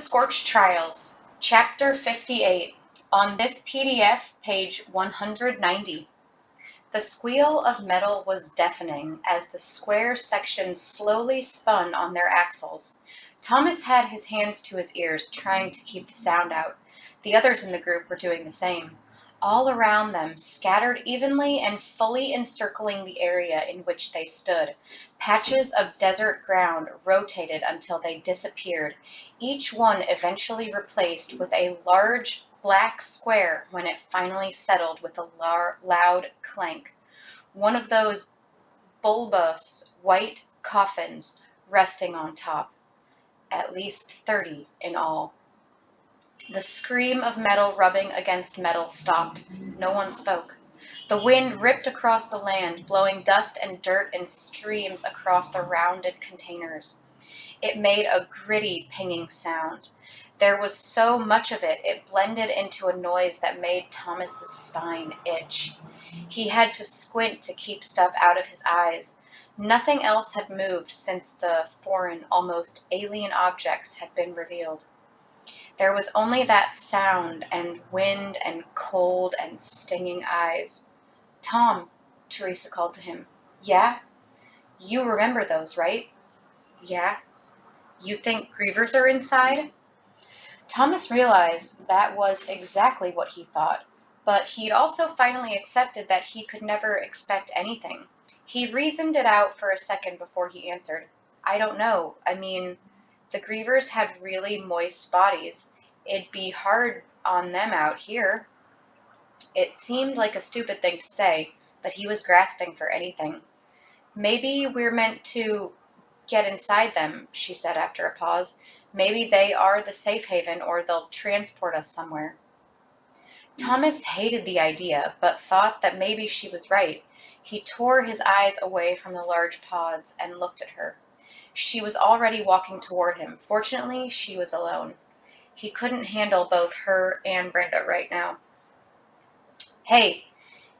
Scorch Trials, Chapter 58, on this PDF, page 190. The squeal of metal was deafening as the square sections slowly spun on their axles. Thomas had his hands to his ears, trying to keep the sound out. The others in the group were doing the same. All around them, scattered evenly and fully encircling the area in which they stood, patches of desert ground rotated until they disappeared, each one eventually replaced with a large black square when it finally settled with a loud clank. One of those bulbous white coffins resting on top. At least 30 in all. The scream of metal rubbing against metal stopped. No one spoke. The wind ripped across the land, blowing dust and dirt in streams across the rounded containers. It made a gritty, pinging sound. There was so much of it, it blended into a noise that made Thomas's spine itch. He had to squint to keep stuff out of his eyes. Nothing else had moved since the foreign, almost alien objects had been revealed. There was only that sound and wind and cold and stinging eyes. "Tom," Teresa called to him. "Yeah? You remember those, right?" "Yeah." "You think grievers are inside?" Thomas realized that was exactly what he thought, but he'd also finally accepted that he could never expect anything. He reasoned it out for a second before he answered. "I don't know. I mean, the grievers had really moist bodies. It'd be hard on them out here." It seemed like a stupid thing to say, but he was grasping for anything. "Maybe we're meant to get inside them," she said after a pause. "Maybe they are the safe haven, or they'll transport us somewhere." Thomas hated the idea, but thought that maybe she was right. He tore his eyes away from the large pods and looked at her. She was already walking toward him. Fortunately, she was alone. He couldn't handle both her and Brenda right now. "Hey,"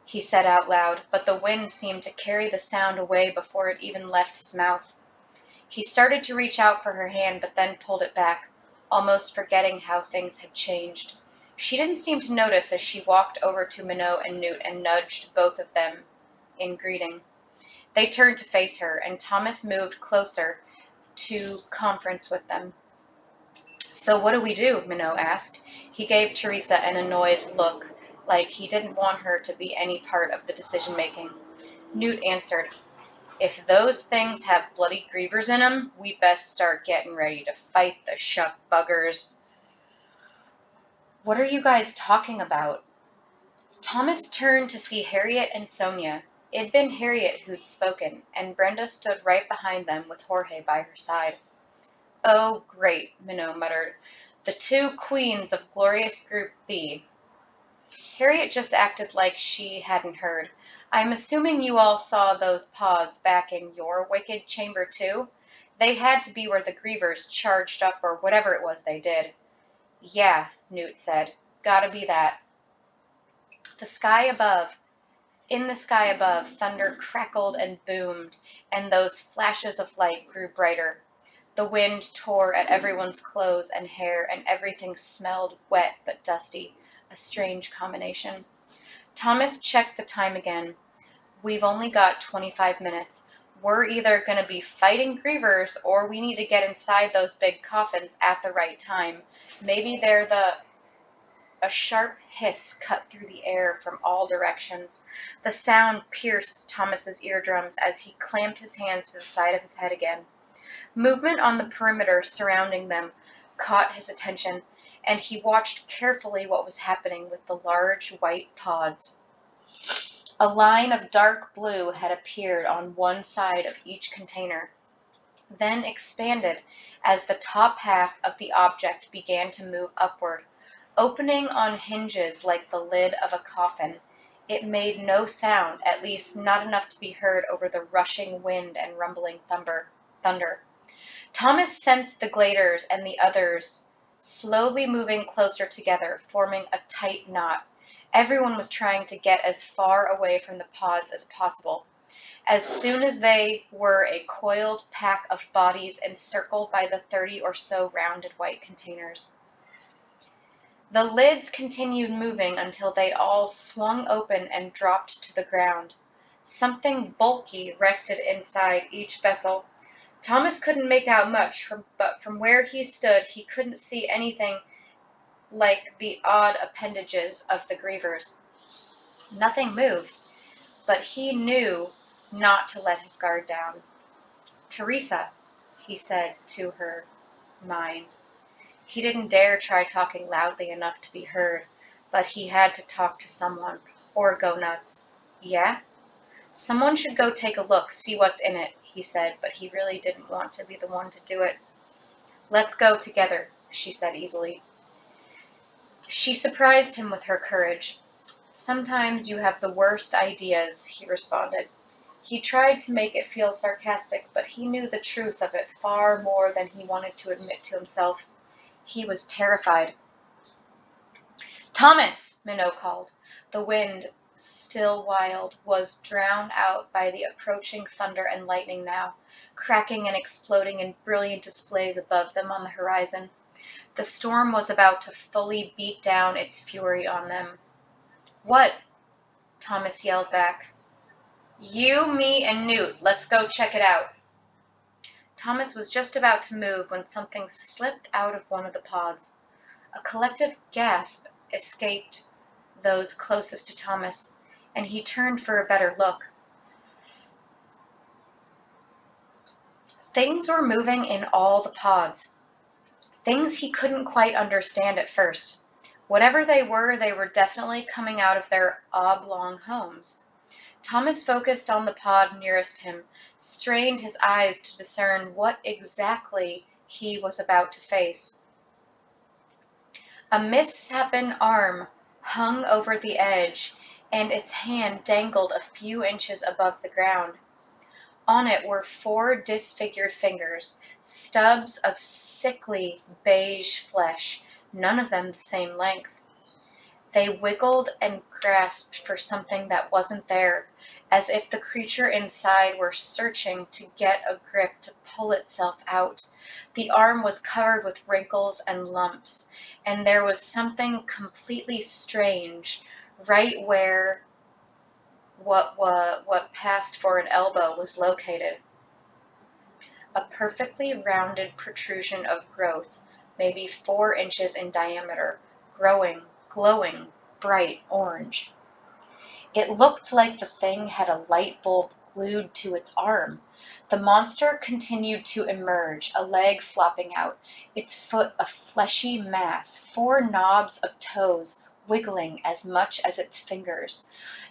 he said out loud, but the wind seemed to carry the sound away before it even left his mouth. He started to reach out for her hand, but then pulled it back, almost forgetting how things had changed. She didn't seem to notice as she walked over to Minot and Newt and nudged both of them in greeting. They turned to face her, and Thomas moved closer to conference with them. "So what do we do?" Minot asked. He gave Teresa an annoyed look, like he didn't want her to be any part of the decision-making. Newt answered, "If those things have bloody grievers in 'em, we best start getting ready to fight the shuck buggers." "What are you guys talking about?" Thomas turned to see Harriet and Sonia. It'd been Harriet who'd spoken, and Brenda stood right behind them with Jorge by her side. "Oh, great," Minot muttered. "The two queens of glorious Group B." Harriet just acted like she hadn't heard. "I'm assuming you all saw those pods back in your wicked chamber too? They had to be where the grievers charged up or whatever it was they did." "Yeah," Newt said. "Gotta be that." In the sky above, thunder crackled and boomed, and those flashes of light grew brighter. The wind tore at everyone's clothes and hair, and everything smelled wet but dusty, a strange combination. Thomas checked the time again. "We've only got 25 minutes. We're either going to be fighting grievers, or we need to get inside those big coffins at the right time. Maybe they're the..." A sharp hiss cut through the air from all directions. The sound pierced Thomas's eardrums as he clamped his hands to the side of his head again. Movement on the perimeter surrounding them caught his attention, and he watched carefully what was happening with the large white pods. A line of dark blue had appeared on one side of each container, then expanded as the top half of the object began to move upward, opening on hinges like the lid of a coffin. It made no sound, at least not enough to be heard over the rushing wind and rumbling thunder. Thomas sensed the gladers and the others slowly moving closer together, forming a tight knot. Everyone was trying to get as far away from the pods as possible. As soon as they were a coiled pack of bodies encircled by the 30 or so rounded white containers. The lids continued moving until they'd all swung open and dropped to the ground. Something bulky rested inside each vessel. Thomas couldn't make out much, but from where he stood he couldn't see anything like the odd appendages of the grievers. Nothing moved, but he knew not to let his guard down. "Teresa," he said to her mind. He didn't dare try talking loudly enough to be heard, but he had to talk to someone, or go nuts. "Yeah? Someone should go take a look, see what's in it," he said, but he really didn't want to be the one to do it. "Let's go together," she said easily. She surprised him with her courage. "Sometimes you have the worst ideas," he responded. He tried to make it feel sarcastic, but he knew the truth of it far more than he wanted to admit to himself. He was terrified. "Thomas!" Minot called. The wind, still wild, was drowned out by the approaching thunder and lightning now, cracking and exploding in brilliant displays above them on the horizon. The storm was about to fully beat down its fury on them. "What?" Thomas yelled back. "You, me, and Newt. Let's go check it out." Thomas was just about to move when something slipped out of one of the pods. A collective gasp escaped those closest to Thomas, and he turned for a better look. Things were moving in all the pods. Things he couldn't quite understand at first. Whatever they were definitely coming out of their oblong homes. Thomas focused on the pod nearest him, strained his eyes to discern what exactly he was about to face. A misshapen arm hung over the edge, and its hand dangled a few inches above the ground. On it were 4 disfigured fingers, stubs of sickly beige flesh, none of them the same length. They wiggled and grasped for something that wasn't there, as if the creature inside were searching to get a grip to pull itself out. The arm was covered with wrinkles and lumps, and there was something completely strange right where what passed for an elbow was located. A perfectly rounded protrusion of growth, maybe 4 inches in diameter, glowing, bright orange. It looked like the thing had a light bulb glued to its arm. The monster continued to emerge, a leg flopping out, its foot a fleshy mass, 4 knobs of toes wiggling as much as its fingers,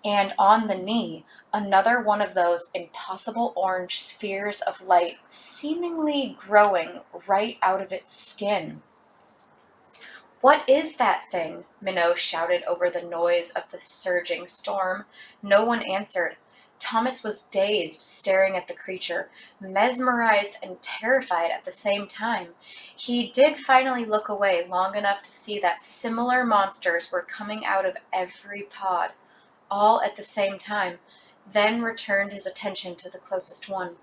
and on the knee, another one of those impossible orange spheres of light seemingly growing right out of its skin. "What is that thing?" Minot shouted over the noise of the surging storm. No one answered. Thomas was dazed, staring at the creature, mesmerized and terrified at the same time. He did finally look away long enough to see that similar monsters were coming out of every pod, all at the same time, then returned his attention to the closest one.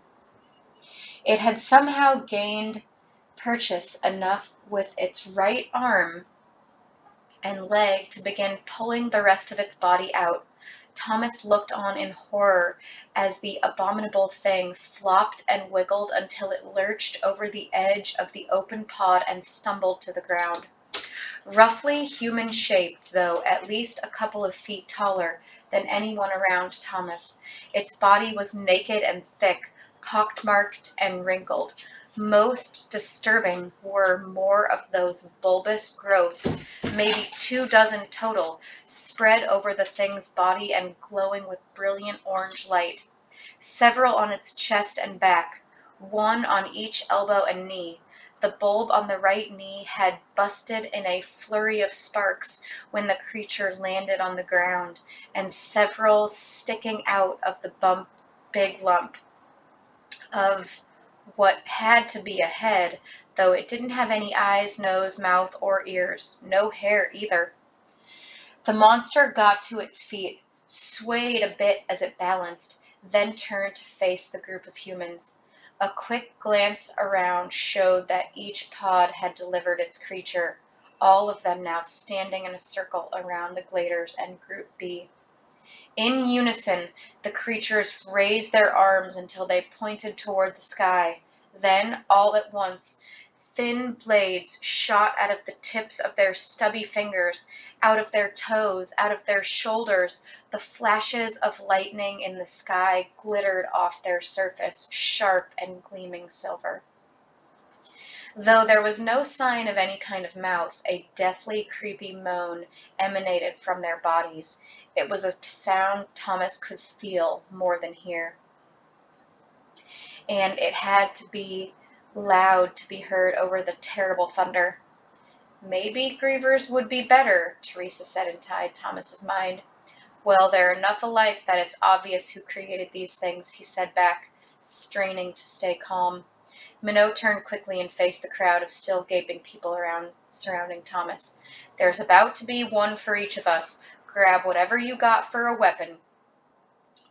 It had somehow gained purchase enough with its right arm and leg to begin pulling the rest of its body out. Thomas looked on in horror as the abominable thing flopped and wiggled until it lurched over the edge of the open pod and stumbled to the ground. Roughly human-shaped, though at least a couple of feet taller than anyone around Thomas, its body was naked and thick, pockmarked and wrinkled. Most disturbing were more of those bulbous growths, maybe 24 total, spread over the thing's body and glowing with brilliant orange light. Several on its chest and back, one on each elbow and knee. The bulb on the right knee had busted in a flurry of sparks when the creature landed on the ground, and several sticking out of the big lump of what had to be a head, though it didn't have any eyes, nose, mouth, or ears. No hair either. The monster got to its feet, swayed a bit as it balanced, then turned to face the group of humans. A quick glance around showed that each pod had delivered its creature, all of them now standing in a circle around the gliders and Group B. In unison, the creatures raised their arms until they pointed toward the sky. Then, all at once, thin blades shot out of the tips of their stubby fingers, out of their toes, out of their shoulders. The flashes of lightning in the sky glittered off their surface, sharp and gleaming silver. Though there was no sign of any kind of mouth, a deathly creepy moan emanated from their bodies. It was a sound Thomas could feel more than hear. And it had to be loud to be heard over the terrible thunder. Maybe grievers would be better, Teresa said inside Thomas's mind. Well, they're enough alike that it's obvious who created these things, he said back, straining to stay calm. Minot turned quickly and faced the crowd of still gaping people surrounding Thomas. There's about to be one for each of us. Grab whatever you got for a weapon.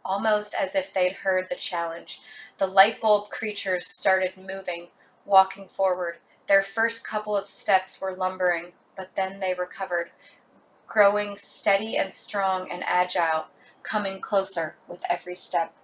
Almost as if they'd heard the challenge, the light bulb creatures started moving, walking forward. Their first couple of steps were lumbering, but then they recovered, growing steady and strong and agile, coming closer with every step.